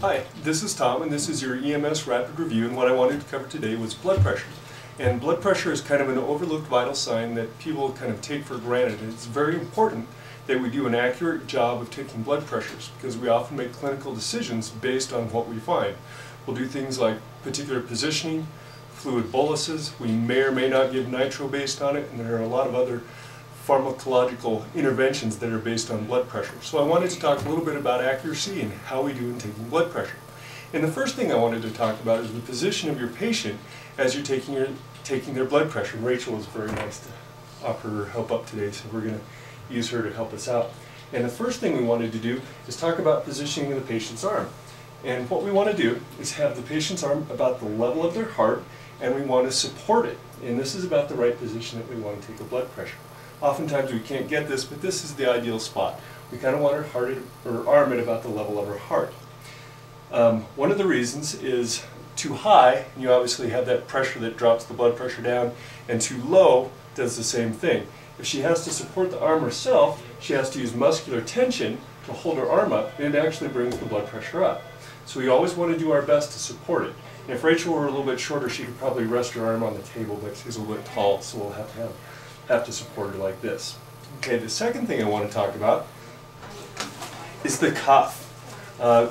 Hi, this is Tom, and this is your EMS Rapid Review, and what I wanted to cover today was blood pressure. And blood pressure is kind of an overlooked vital sign that people kind of take for granted. It's very important that we do an accurate job of taking blood pressures, because we often make clinical decisions based on what we find. We'll do things like particular positioning, fluid boluses. We may or may not give nitro based on it, and there are a lot of other pharmacological interventions that are based on blood pressure. So I wanted to talk a little bit about accuracy and how we do in taking blood pressure. And the first thing I wanted to talk about is the position of your patient as you're taking their blood pressure. And Rachel was very nice to offer her help up today, so we're going to use her to help us out. And the first thing we wanted to do is talk about positioning the patient's arm. And what we want to do is have the patient's arm about the level of their heart, and we want to support it. And this is about the right position that we want to take a blood pressure. Oftentimes we can't get this, but this is the ideal spot. We kind of want our arm at about the level of our heart. One of the reasons is too high, and you obviously have that pressure that drops the blood pressure down, and too low does the same thing. If she has to support the arm herself, she has to use muscular tension to hold her arm up, and it actually brings the blood pressure up. So we always want to do our best to support it. And if Rachel were a little bit shorter, she could probably rest her arm on the table, but she's a little bit tall, so we'll have to support her like this. Okay, the second thing I want to talk about is the cuff.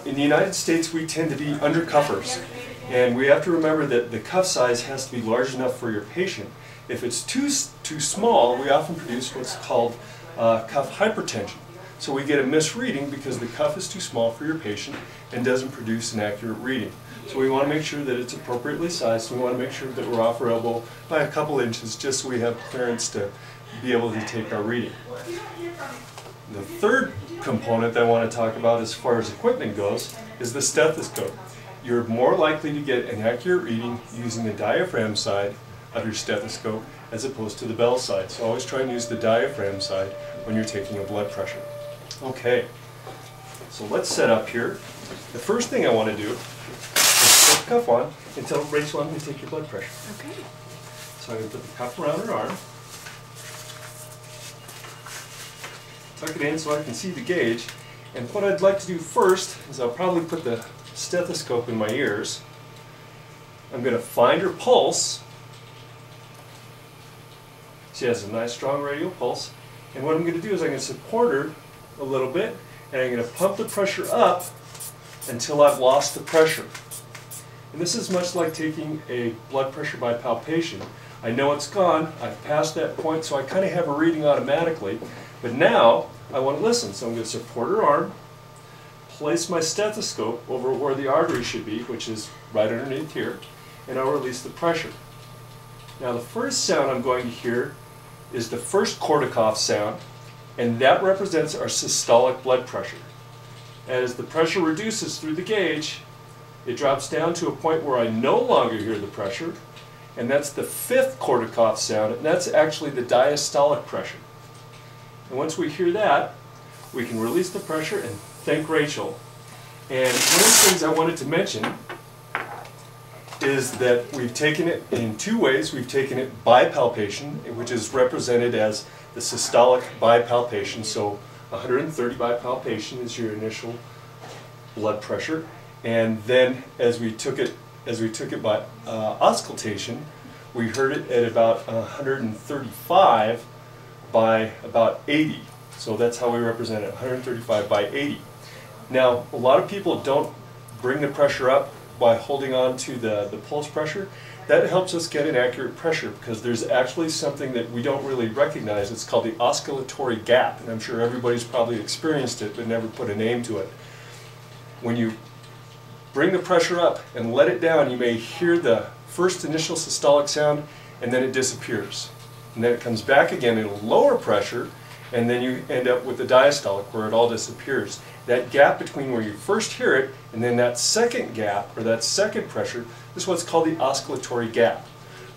In the United States, we tend to be undercuffers, and we have to remember that the cuff size has to be large enough for your patient. If it's too small, we often produce what's called cuff hypertension. So we get a misreading because the cuff is too small for your patient and doesn't produce an accurate reading. So we want to make sure that it's appropriately sized. We want to make sure that we're off our elbow by a couple inches just so we have clearance to be able to take our reading. The third component that I want to talk about as far as equipment goes is the stethoscope. You're more likely to get an accurate reading using the diaphragm side of your stethoscope as opposed to the bell side. So always try and use the diaphragm side when you're taking a blood pressure. Okay, so let's set up here. The first thing I want to do is put the cuff on and tell Rachel I'm going to take your blood pressure. Okay. So I'm going to put the cuff around her arm. Tuck it in so I can see the gauge. And what I'd like to do first is I'll probably put the stethoscope in my ears. I'm going to find her pulse. She has a nice strong radial pulse. And what I'm going to do is I'm going to support her a little bit, and I'm going to pump the pressure up until I've lost the pressure. And this is much like taking a blood pressure by palpation. I know it's gone, I've passed that point, so I kind of have a reading automatically. But now I want to listen, so I'm going to support her arm, place my stethoscope over where the artery should be, which is right underneath here, and I'll release the pressure. Now the first sound I'm going to hear is the first Korsakoff sound, and that represents our systolic blood pressure. As the pressure reduces through the gauge, it drops down to a point where I no longer hear the pressure, and that's the fifth Korsakoff sound, and that's actually the diastolic pressure. And once we hear that, we can release the pressure and thank Rachel. And one of the things I wanted to mention is that we've taken it in two ways. We've taken it by palpation, which is represented as the systolic by palpation. So 130 by palpation is your initial blood pressure, and then as we took it by auscultation, we heard it at about 135 by about 80. So that's how we represent it, 135 by 80. Now, a lot of people don't bring the pressure up by holding on to the pulse pressure. That helps us get an accurate pressure because there's actually something that we don't really recognize. It's called the oscillatory gap, and I'm sure everybody's probably experienced it but never put a name to it. When you bring the pressure up and let it down, you may hear the first initial systolic sound, and then it disappears. And then it comes back again at a lower pressure, and then you end up with the diastolic where it all disappears. That gap between where you first hear it and then that second gap, or that second pressure, is what's called the oscillatory gap.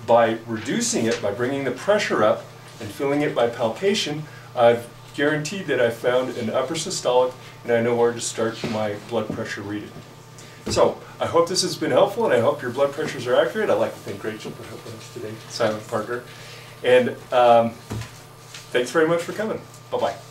By reducing it, by bringing the pressure up and filling it by palpation, I've guaranteed that I've found an upper systolic, and I know where to start my blood pressure reading. So, I hope this has been helpful, and I hope your blood pressures are accurate. I'd like to thank Rachel for helping us today, silent partner. And thanks very much for coming. Bye-bye.